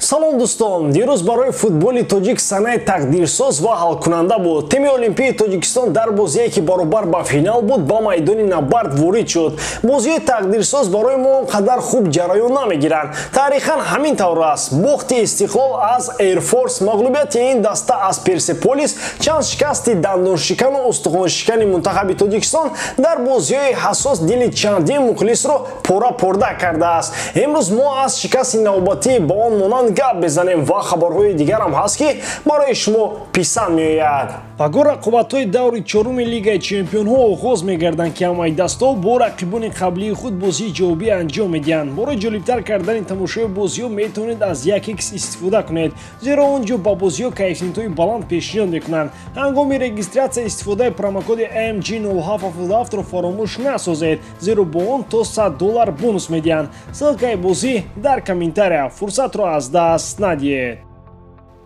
салом дӯстон, дирӯз барои футболи тоҷик санаи тақдирсоз ва ҳалкунанда буд. Тими олимпии Тоҷикистон дар бозие ки баробар ба финал буд ба майдони набард ворид шуд. Бозиҳои тақдирсоз барои мо он қадар хуб ҷараён намегиранд. Таърихан ҳамин тавр аст. Бохти Истиқлол аз Airforce, мағлубияти ин даста аз Персеполис, чанд шикасти дандоншикану устухоншикани мунтахаби Тоҷикистон дар бозиҳои ҳассос дили чандин мухлисро пора-порда кардааст. Имрӯз мо аз шикасти навбатӣ ба он монанд гап безанем ва хабарҳои дигарам ҳаст ки барои шумо писанд меояд. Агар рақобатҳои даври чоруми Лигаи Чемпионҳо оғоз мегарданд ки ҳамаи дастҳо бо рақибони қаблии худ бозии ҷавобӣ анҷом медиҳанд. Барои ҷолибтар кардани тамошои бозиҳо метавонед аз 1x истифода кунед, зеро он ҷо ба бозиҳо кайфиятҳои баланд пешниҳод мекунанд. Ҳангоми регистратсия истифодаи промокоди AMG0777-ро фаромӯш насозед, зеро бо он то $100 бонус медиҳанд. Ссилкаи бозӣ дар комментария. Фурсатро аз даст надиҳед.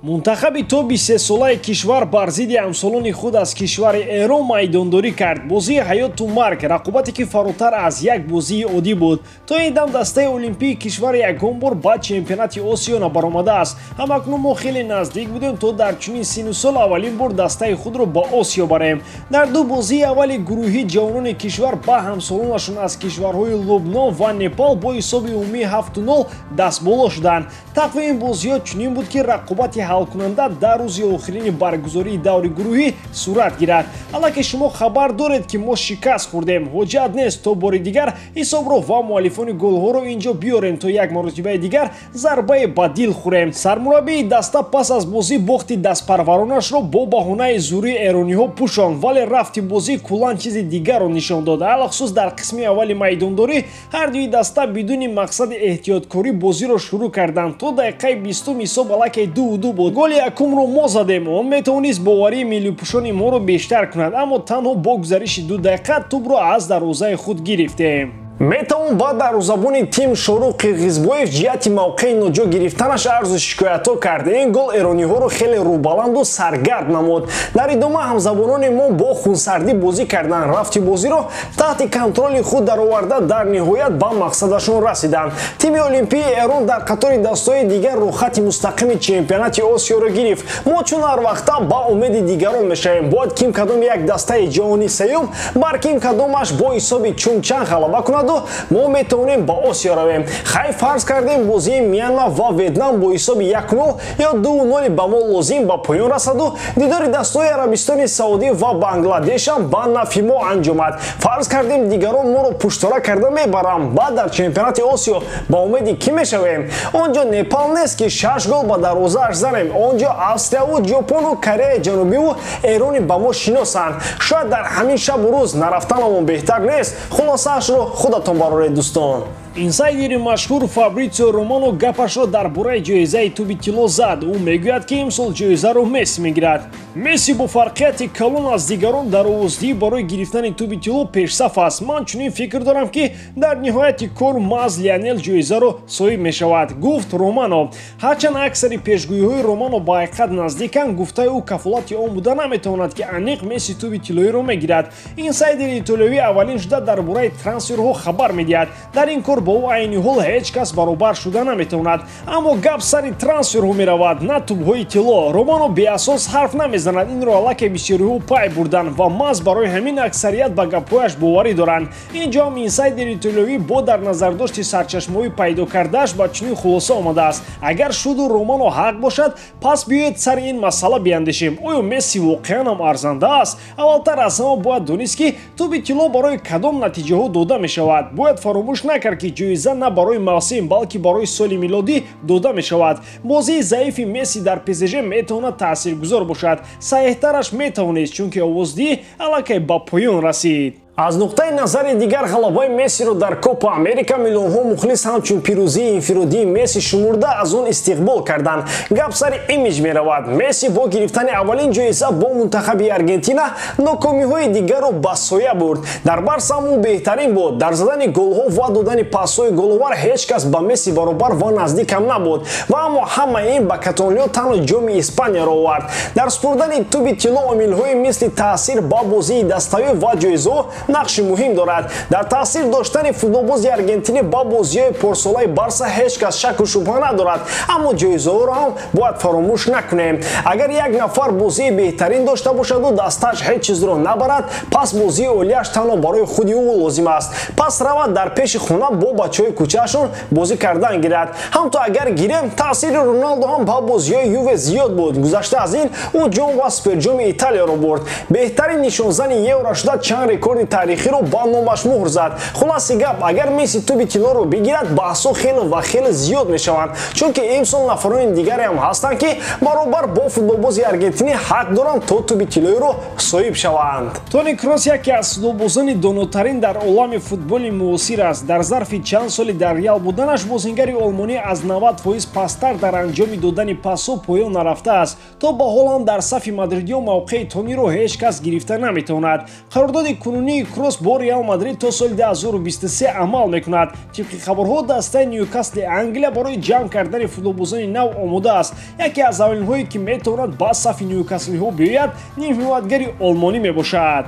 Мунтахаби тоби 3 солаи кишвар бар зидди ҳамсолони худ аз кишвари Эрон майдондорӣ кард. Бозии ҳаёту марг, рақобате ки фаротар аз як бозии оддӣ буд. То ин дам дастаи олимпии кишвар ягон бор ба чемпионати Осиё набаромадааст. Ҳамакнун мо хеле наздик будем то дар чунин сину сол аввалин бор дастаи худро ба Осиё барем. Дар ду бозии аввали гурӯҳи ҷавонони кишвар ба ҳамсолонашон аз кишварҳои Лубнон ва Непал бо ҳисоби умумӣ 7-0 дастболо шуданд. Тақвими бозиҳо чунин буд ки рақобати ҳалкунанда дар рӯзи охирини баргузории даври гурӯҳӣ сурат гирад. Аллакай шумо хабар доред ки мо шикаст хӯрдем. Ҳоҷат нест то бори дигар ҳисобро ва муаллифони голҳоро инҷо биёрем то як маротибаи дигар зарбаи ба дил хӯрем. Сармураббии даста пас аз бозӣ бохти дастпарваронашро бо баҳонаи зурии эрониҳо пӯшонд, вале рафти бозӣ куллан чизи дигарро нишон дод. Алахсус дар қисми аввали майдондорӣ ҳар дуи даста бидуни мақсади эҳтиёткорӣ бозиро шурӯъ карданд. То дақиқаи 20 ҳисоб аллакай 2-2 буд. Голи якумро мо задем. Он метавонист боварии миллипӯшони моро бештар кунад, аммо танҳо бо гузариши 2 дақиқа тӯбро аз дарвозаи худ гирифтем. Метавон ба дарвозабони тим Шорух Қирғизбоев ҷиҳати мавқеи ноҷо гирифтанаш арзу шикоятҳо кард. Ин гол эрониҳоро хеле рӯбаланду саргард намуд. Дар идома ҳамзабонони мо бо хунсардӣ бозӣ кардан, рафти бозиро таҳти контроли худ дароварда дар ниҳоят ба мақсадашон расиданд. Тими олимпии Эрон дар қатори дастҳои дигар рӯхати мустақими чемпионати Осиёро гирифт. Мо чун ҳар вақта ба умеди дигарон мешавем. Бояд ким кадом як дастаи ҷаҳони сеюм бар ким кадомаш бо ҳисоби чунчанд ғалаба кунад, мо метавонем ба Осиё равем. Хай фарз кардем бозии Мянма ва Ветнам бо ҳисоби 1-0 ё 2-0 ба мо лозим ба поён расаду дидори дастҳои Арабистони Саудӣ ва Бангладешам ба нафи мо анҷомад. Фарз кардем дигарон моро пуштора карда мебарам. Баъд дар чемпионати Осиё ба умеди кӣ мешавем? Онҷо Непал нест ки 6 гол ба дарвозааш занем. Онҷо Австрияву Ҷопону Кореяи Ҷанубиву Эрони ба мо шиносанд. Шояд дар ҳамин шабу рӯз нарафтанамон беҳтар нест. Хулосаашро худатон бароред дӯстон. Инсайдери машҳур Фабрицио Романо гапашро дар бораи ҷоизаи туби тилло зад. Ӯ мегӯяд ки имсол ҷоизаро Месси мегирад. Месси бо фарқияти калон аз дигарон дар овоздиҳӣ барои гирифтани туби тилло пешсаф аст. Ман чунин фикр дорам ки дар ниҳояти кор маъз Лионел ҷоизаро соҳиб мешавад, гуфт Романо. Ҳарчанд аксари пешгӯиҳои Романо ба ҳақиқат наздиканд, гуфтаи ӯ кафолати он буда наметавонад ки аниқ Месси туби тиллоиро мегирад. Инсайдери итолиёвӣ аввалин шуда дар бораи трансферҳо хабар медиҳад. Дар ин кор бо айни ҳол ҳеҷ кас баробар шуда наметавонад. Аммо гап сари трансферҳо меравад, на тубҳои тилло. Романо беасос ҳарф намезанад. Инро аллакай бисёриҳо пай бурданд ва маҳз барои ҳамин аксарият ба гапҳояш боварӣ доранд. Инҷо ҳам инсайдери итолиёвӣ бо дар назардошти сарчашмаҳои пайдо кардааш ба чунин хулоса омадааст. Агар шуду Романо ҳақ бошад, пас биёед сари ин масъала биандешем. Оё Месси воқеан ҳам арзанда аст? Аввалтар аз ҳама бояд донист ки туби тилло барои кадом натиҷаҳо дода мешавад. Бояд фаромӯш накард ки ҷоиза на барои мавсим, балки барои соли милодӣ дода мешавад. бозии заифи Месси дар ПСЖ метавонад таъсиргузор бошад. Саҳеҳтараш метавонист, чунки овоздиҳӣ аллакай ба поён расид. Аз нуқтаи назари дигар ғалабаи Мессиро дар Копа Америка миллионҳо мухлис ҳамчун пирӯзии инфиродии Месси шумурда аз он истиқбол карданд. Гап сари имиҷ меравад. Месси бо гирифтани аввалин ҷоиза бо мунтахаби Аргентина нокомиҳои дигарро ба соя бурд. Дар Барса ҳам ӯ беҳтарин буд. Дар задани голҳо ва додани пасҳои головар ҳеҷ кас ба Месси баробар ва наздик ҳам набуд. Ва аммо ҳамаи ин ба Каталониё танҳо ҷоми Испанияро овард. Дар супурдани туби тилло омилҳои мисли таъсир ба бозии дастави ва ҷоизаҳо нақши муҳим дорад. Дар таъсир доштани футболбози аргентинӣ ба бозиҳои порсолаи барса ҳеҷ кас шаку шубҳа надорад, аммо ҷоизаҳоро ҳам бояд фаромӯш накунем. Агар як нафар бозии беҳтарин дошта бошаду дасташ ҳеҷ чизро набарад, пас бозии олияш танҳо барои худи ӯ лозим аст. Пас равад дар пеши хона бо бачаҳои кӯчаашон бозӣ кардан гирад. ҳамто агар гирем таъсири Роналдо ҳам ба бозиҳои Юве зиёд буд. Гузашта аз ин ӯ ҷом ва суперҷоми Италияро бурд. Беҳтарин нишонзани Евро шуда чанд рекорди таърихиро ба номаш муҳр зад. Хулоси гап, агар Месси туби тиллоро бигирад, баҳсҳо хеле ва хеле зиёд мешаванд, чунки имсол нафарони дигаре ҳам ҳастанд ки баробар бо футболбози аргентинӣ ҳақ доранд то туби тиллоиро соҳиб шаванд. Тони Крос яке аз футболбозони донотарин дар олами футболи муосир аст. Дар зарфи чанд соли дар Реал буданаш бозингари олмонӣ аз 90% пастар дар анҷоми додани пасҳо поён нарафтааст. То ба ҳол ҳам дар сафи мадридиё мавқеи Тониро ҳеҷ кас гирифта наметавонад. Қарордоди кунунии Крос бо Реал Мадрид то соли 2023 амал мекунад. Тибқи хабарҳо дастаи Ньюкасли Англия барои ҷамъ кардани футболбозони нав омода аст. яке аз аввалинҳое ки метавонад ба сафи Ньюкаслиҳо биёяд нимҳиматгари олмонӣ мебошад.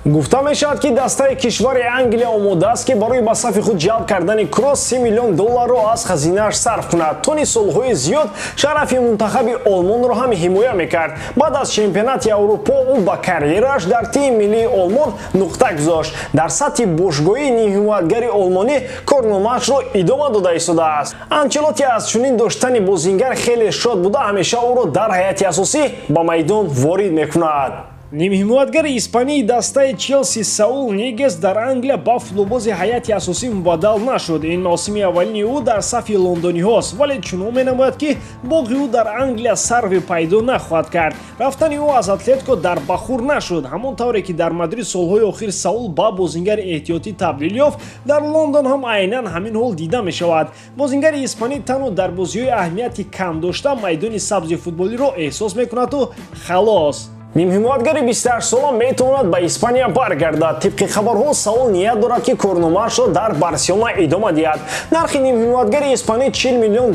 гуфта мешавад ки дастаи кишвари Англия омодааст ки барои ба сафи худ ҷалб кардани Крос $30 миллион аз хазинааш сарф кунад. Тони солҳои зиёд шарафи мунтахаби Олмонро ҳам ҳимоя мекард. Баъд аз чемпионати Аврупо ӯ ба карьерааш дар тими миллии Олмон нуқта гузошт. Дар сатҳи бошгоҳии нимҳиматгари олмонӣ корномаашро идома дода истодааст. Анчелоти аз чунин доштани бозингар хеле шод буда ҳамеша ӯро дар ҳайати асосӣ ба майдон ворид мекунад. нимҳиматгари испании дастаи Челси Саул Нигес дар Англия ба футболбози ҳайати асосӣ мубаддал нашуд. Ин мавсими аввалини ӯ дар сафи лондониҳост, вале чунон менамояд ки боғи ӯ дар Англия сарви пайдо нахоҳад кард. Рафтани ӯ аз Атлетико дар бахур нашуд. Ҳамон тавре ки дар Мадрид солҳои охир Саул ба бозингари эҳтиётӣ табдил ёфт, дар Лондон ҳам айнан ҳамин ҳол дида мешавад. Бозингари испанӣ танҳо дар бозиҳои аҳамияти кам дошта майдони сабзи футболиро эҳсос мекунаду халос. нимҳиматгари 28 сола метавонад ба Испания баргардад. Тибқи хабарҳо Саул ният дорад ки корномаашро дар Барселона идома диҳад. Нархи нимҳиматгари испанӣ $40 миллион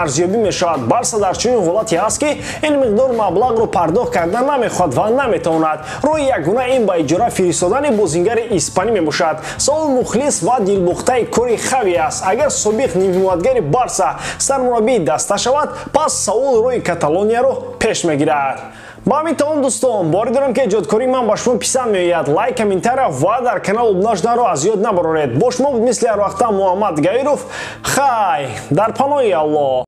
арзёбӣ мешавад. Барса дар чунин ҳолате аст ки ин миқдор маблағро пардохт кардан намехоҳад ва наметавонад. роҳи ягона ин ба иҷора фиристодани бозингари испанӣ мебошад. Саул мухлис ва дилбохтаи кори Хави аст. Агар собиқ нимҳиматгари Барса сармураббии даста шавад, пас Саул роҳи Каталонияро пеш мегирад. ба ҳамин тамом дӯстон, бори дорам ки эҷодкории ман ба шумо писанд меояд. лайк, комментария ва дар канал обуна шуданро аз ёд набароред. Бо шумо буд мисли ҳар вақта Муҳаммад Гаиров. Хай дар паноҳи Аллоҳ.